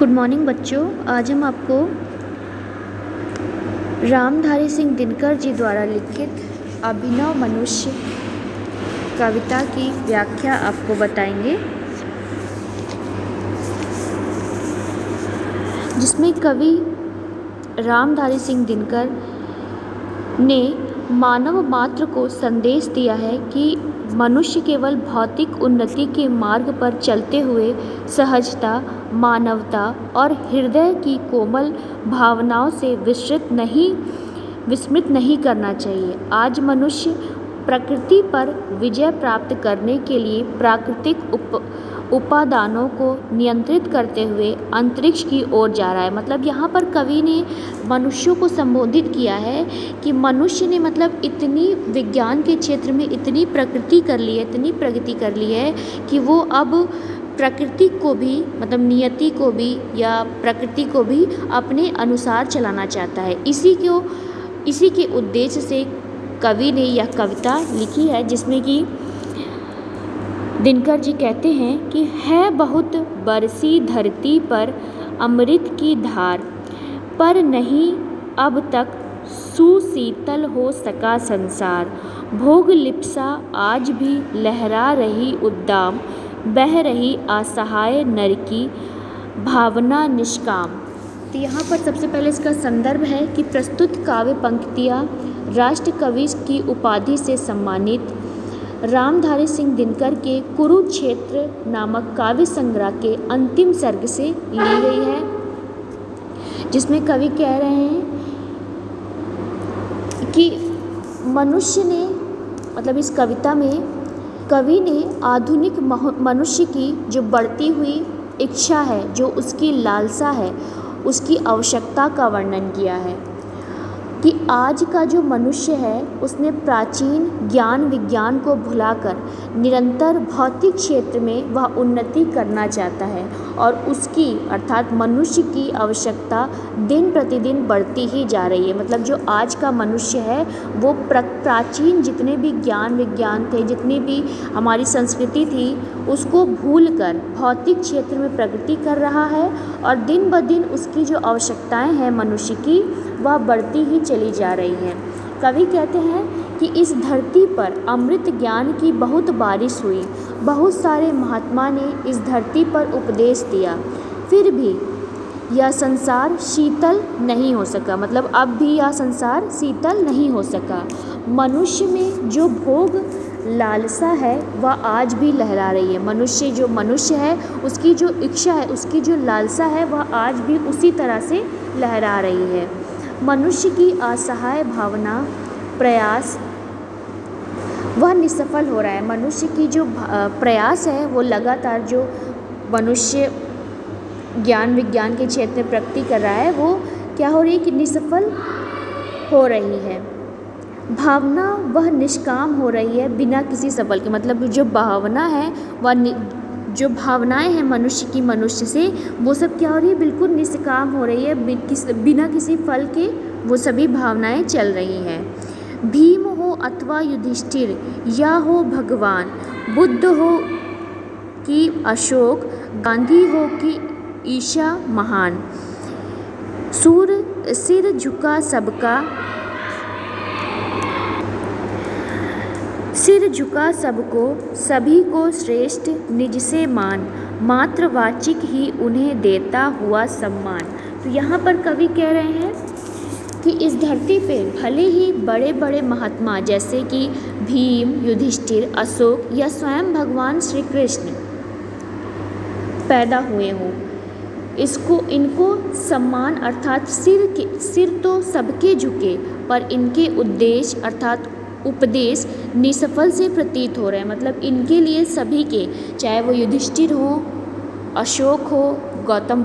Good morning बच्चों। आज हम आपको रामधारी सिंह दिनकर जी द्वारा लिखित अभिनव मनुष्य कविता की व्याख्या आपको बताएंगे, जिसमें कवि रामधारी सिंह दिनकर ने मानव मात्र को संदेश दिया है कि मनुष्य केवल भौतिक उन्नति के मार्ग पर चलते हुए सहजता, मानवता और हृदय की कोमल भावनाओं से विस्मृत नहीं करना चाहिए। आज मनुष्य प्रकृति पर विजय प्राप्त करने के लिए प्राकृतिक उपादानों को नियंत्रित करते हुए अंतरिक्ष की ओर जा रहा है। मतलब यहाँ पर कवि ने मनुष्यों को संबोधित किया है कि मनुष्य ने मतलब इतनी विज्ञान के क्षेत्र में इतनी प्रगति कर ली है, इतनी प्रगति कर ली है कि वो अब प्रकृति को भी मतलब नियति को भी या प्रकृति को भी अपने अनुसार चलाना चाहता है। इसी के उद्देश्य से कवि ने यह कविता लिखी है, जिसमें कि दिनकर जी कहते हैं कि है बहुत बरसी धरती पर अमृत की धार, पर नहीं अब तक सुशीतल हो सका संसार। भोग लिप्सा आज भी लहरा रही उद्दाम, बह रही असहाय नर की भावना निष्काम। तो यहाँ पर सबसे पहले इसका संदर्भ है कि प्रस्तुत काव्य पंक्तियाँ राष्ट्र कवि की उपाधि से सम्मानित रामधारी सिंह दिनकर के कुरुक्षेत्र नामक काव्य संग्रह के अंतिम सर्ग से ली गई है, जिसमें कवि कह रहे हैं कि मनुष्य ने मतलब इस कविता में कवि ने आधुनिक मनुष्य की जो बढ़ती हुई इच्छा है, जो उसकी लालसा है, उसकी आवश्यकता का वर्णन किया है कि आज का जो मनुष्य है उसने प्राचीन ज्ञान विज्ञान को भुलाकर निरंतर भौतिक क्षेत्र में वह उन्नति करना चाहता है और उसकी अर्थात मनुष्य की आवश्यकता दिन प्रतिदिन बढ़ती ही जा रही है। मतलब जो आज का मनुष्य है वो प्राचीन जितने भी ज्ञान विज्ञान थे, जितनी भी हमारी संस्कृति थी, उसको भूलकर भौतिक क्षेत्र में प्रगति कर रहा है और दिन ब दिन उसकी जो आवश्यकताएं हैं मनुष्य की वह बढ़ती ही चली जा रही हैं। कवि कहते हैं कि इस धरती पर अमृत ज्ञान की बहुत बारिश हुई, बहुत सारे महात्मा ने इस धरती पर उपदेश दिया, फिर भी यह संसार शीतल नहीं हो सका। मतलब अब भी यह संसार शीतल नहीं हो सका। मनुष्य में जो भोग लालसा है वह आज भी लहरा रही है। मनुष्य है उसकी जो इच्छा है, उसकी जो लालसा है वह आज भी उसी तरह से लहरा रही है। मनुष्य की असहाय भावना प्रयास वह निसफल हो रहा है। मनुष्य की जो प्रयास है वो लगातार जो मनुष्य ज्ञान विज्ञान के क्षेत्र में प्रगति कर रहा है वो क्या हो रही है कि निसफल हो रही है। भावना वह निष्काम हो रही है बिना किसी सफल के। मतलब जो भावना है वह जो भावनाएं हैं मनुष्य से वो सब क्या हो रही है, बिल्कुल निष्काम हो रही है, बिना किसी फल के वो सभी भावनाएं चल रही हैं। भीम हो अथवा युधिष्ठिर या हो भगवान, बुद्ध हो कि अशोक, गांधी हो कि ईशा महान, सिर झुका सबको, सभी को श्रेष्ठ निज से मान, मात्रवाचिक ही उन्हें देता हुआ सम्मान। तो यहाँ पर कवि कह रहे हैं कि इस धरती पे भले ही बड़े बड़े महात्मा जैसे कि भीम, युधिष्ठिर, अशोक या स्वयं भगवान श्री कृष्ण पैदा हुए हों, इनको सम्मान अर्थात सिर तो सबके झुके, पर इनके उद्देश्य अर्थात उपदेश निसफल से प्रतीत हो रहे हैं। मतलब इनके लिए सभी के, चाहे वो युधिष्ठिर हो, अशोक हो, गौतम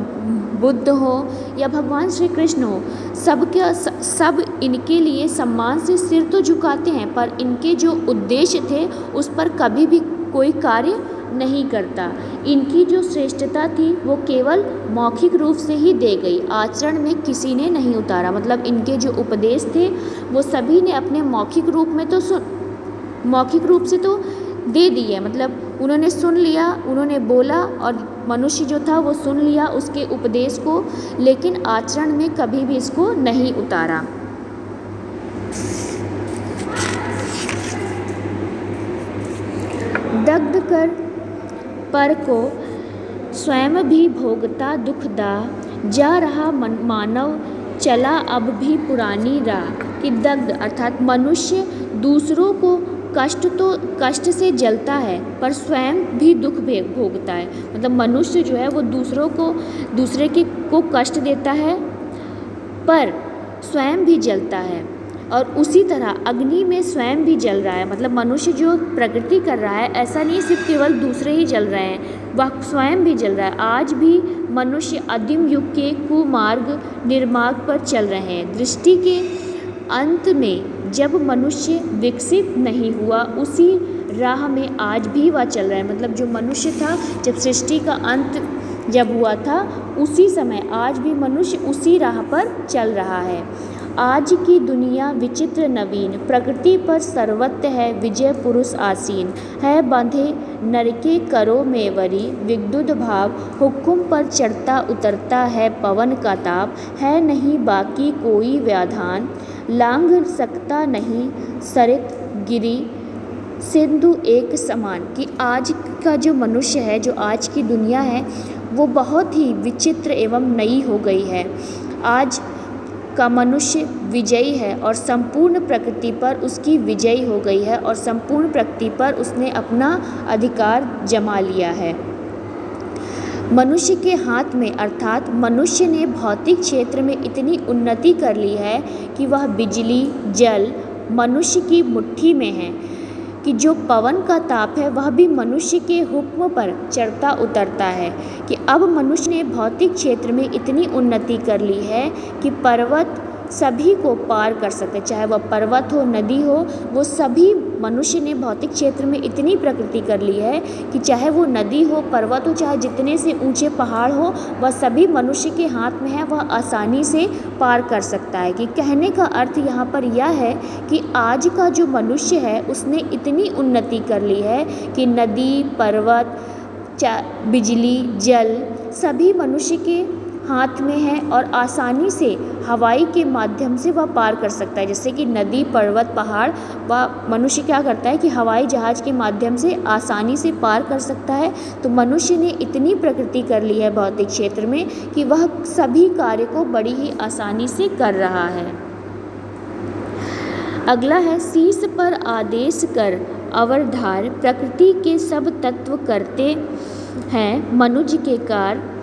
बुद्ध हो या भगवान श्री कृष्ण हो, सब इनके लिए सम्मान से सिर तो झुकाते हैं, पर इनके जो उद्देश्य थे उस पर कभी भी कोई कार्य नहीं करता। इनकी जो श्रेष्ठता थी वो केवल मौखिक रूप से ही दे गई, आचरण में किसी ने नहीं उतारा। मतलब इनके जो उपदेश थे वो सभी ने अपने मौखिक रूप से तो दे दिए, मतलब उन्होंने सुन लिया, उन्होंने बोला और मनुष्य जो था वो सुन लिया उसके उपदेश को, लेकिन आचरण में कभी भी इसको नहीं उतारा। दग्ध कर पर को स्वयं भी भोगता दुखदा, जा रहा मानव चला अब भी पुरानी राह। कि दग्ध अर्थात मनुष्य दूसरों को कष्ट से जलता है पर स्वयं भी दुख भोगता है। मतलब मनुष्य जो है वो दूसरे को कष्ट देता है पर स्वयं भी जलता है, और उसी तरह अग्नि में स्वयं भी जल रहा है। मतलब मनुष्य जो प्रकृति कर रहा है, ऐसा नहीं सिर्फ केवल दूसरे ही जल रहे हैं, वह स्वयं भी जल रहा है। आज भी मनुष्य आदिम युग के कुमार्ग निर्मार्ग पर चल रहे हैं। दृष्टि के अंत में जब मनुष्य विकसित नहीं हुआ, उसी राह में आज भी वह चल रहा है। मतलब जो मनुष्य था, जब सृष्टि का अंत जब हुआ था, उसी समय आज भी मनुष्य उसी राह पर चल रहा है। आज की दुनिया विचित्र नवीन, प्रकृति पर सर्वत्र है विजय पुरुष आसीन। है बांधे नरके करो मेवरी, विद्युत भाव हुक्म पर चढ़ता उतरता है पवन का ताप। है नहीं बाकी कोई व्याधान, लांघ सकता नहीं सरित गिरी सिंधु एक समान। कि आज का जो मनुष्य है, जो आज की दुनिया है, वो बहुत ही विचित्र एवं नई हो गई है। आज का मनुष्य विजयी है और संपूर्ण प्रकृति पर उसकी विजयी हो गई है, और संपूर्ण प्रकृति पर उसने अपना अधिकार जमा लिया है। मनुष्य के हाथ में अर्थात मनुष्य ने भौतिक क्षेत्र में इतनी उन्नति कर ली है कि वह बिजली जल मनुष्य की मुट्ठी में है, कि जो पवन का ताप है वह भी मनुष्य के हुक्म पर चढ़ता उतरता है। कि अब मनुष्य ने भौतिक क्षेत्र में इतनी उन्नति कर ली है कि पर्वत सभी को पार कर सके, चाहे वह पर्वत हो नदी हो, वो सभी मनुष्य ने भौतिक क्षेत्र में इतनी प्रकृति कर ली है कि चाहे वो नदी हो पर्वत हो, चाहे जितने से ऊंचे पहाड़ हो, वह सभी मनुष्य के हाथ में है, वह आसानी से पार कर सकता है। कि कहने का अर्थ यहाँ पर यह है कि आज का जो मनुष्य है उसने इतनी उन्नति कर ली है कि नदी पर्वत बिजली जल सभी मनुष्य के हाथ में है, और आसानी से हवाई के माध्यम से वह पार कर सकता है। जैसे कि नदी पर्वत पहाड़, वह मनुष्य क्या करता है कि हवाई जहाज़ के माध्यम से आसानी से पार कर सकता है। तो मनुष्य ने इतनी प्रकृति कर ली है भौतिक क्षेत्र में कि वह सभी कार्य को बड़ी ही आसानी से कर रहा है। अगला है शीश पर आदेश कर अवरधार, प्रकृति के सब तत्व करते हैं मनुज के कार्य।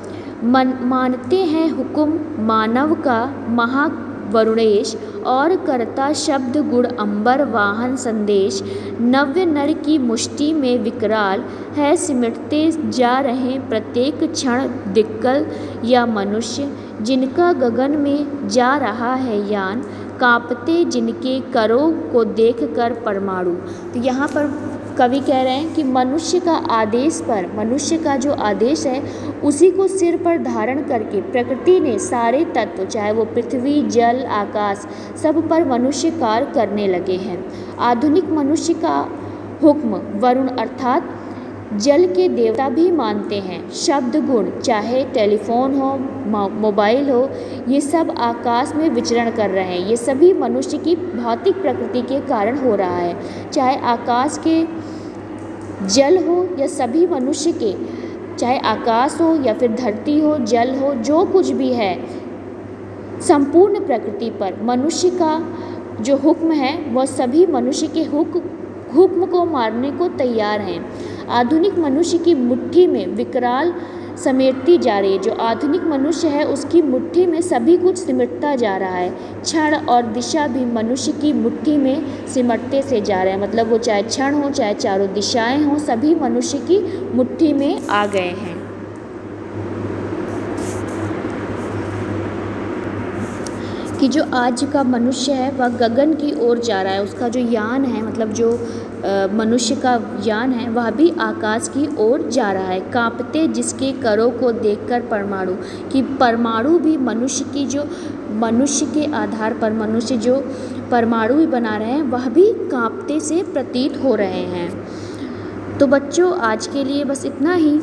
मानते हैं हुक्म मानव का महावरुणेश, और करता शब्द गुण अंबर वाहन संदेश। नव्य नर की मुष्टि में विकराल है, सिमटते जा रहे प्रत्येक क्षण दिक्कल या मनुष्य। जिनका गगन में जा रहा है यान, कांपते जिनके करों को देखकर परमाणु। तो यहाँ पर कवि कह रहे हैं कि मनुष्य का आदेश पर, मनुष्य का जो आदेश है उसी को सिर पर धारण करके प्रकृति ने सारे तत्व, चाहे वो पृथ्वी जल आकाश, सब पर मनुष्य कार्य करने लगे हैं। आधुनिक मनुष्य का हुक्म वरुण अर्थात जल के देवता भी मानते हैं। शब्द गुण, चाहे टेलीफोन हो मोबाइल हो, ये सब आकाश में विचरण कर रहे हैं। ये सभी मनुष्य की भौतिक प्रकृति के कारण हो रहा है। चाहे आकाश के जल हो या सभी मनुष्य के, चाहे आकाश हो या फिर धरती हो जल हो, जो कुछ भी है, संपूर्ण प्रकृति पर मनुष्य का जो हुक्म है वह सभी मनुष्य के हुक्म को मारने को तैयार हैं। आधुनिक मनुष्य की मुट्ठी में विकराल समेटती जा रही है। जो आधुनिक मनुष्य है उसकी मुट्ठी में सभी कुछ सिमटता जा रहा है। क्षण और दिशा भी मनुष्य की मुट्ठी में सिमटते से जा रहे हैं। मतलब वो चाहे क्षण हो चाहे चारों दिशाएं हों, सभी मनुष्य की मुट्ठी में आ गए हैं। कि जो आज का मनुष्य है वह गगन की ओर जा रहा है। उसका जो यान है, मतलब जो मनुष्य का यान है, वह भी आकाश की ओर जा रहा है। कांपते जिसके करों को देखकर परमाणु, कि परमाणु भी मनुष्य की जो मनुष्य के आधार पर मनुष्य जो परमाणु भी बना रहे हैं वह भी कांपते से प्रतीत हो रहे हैं। तो बच्चों आज के लिए बस इतना ही।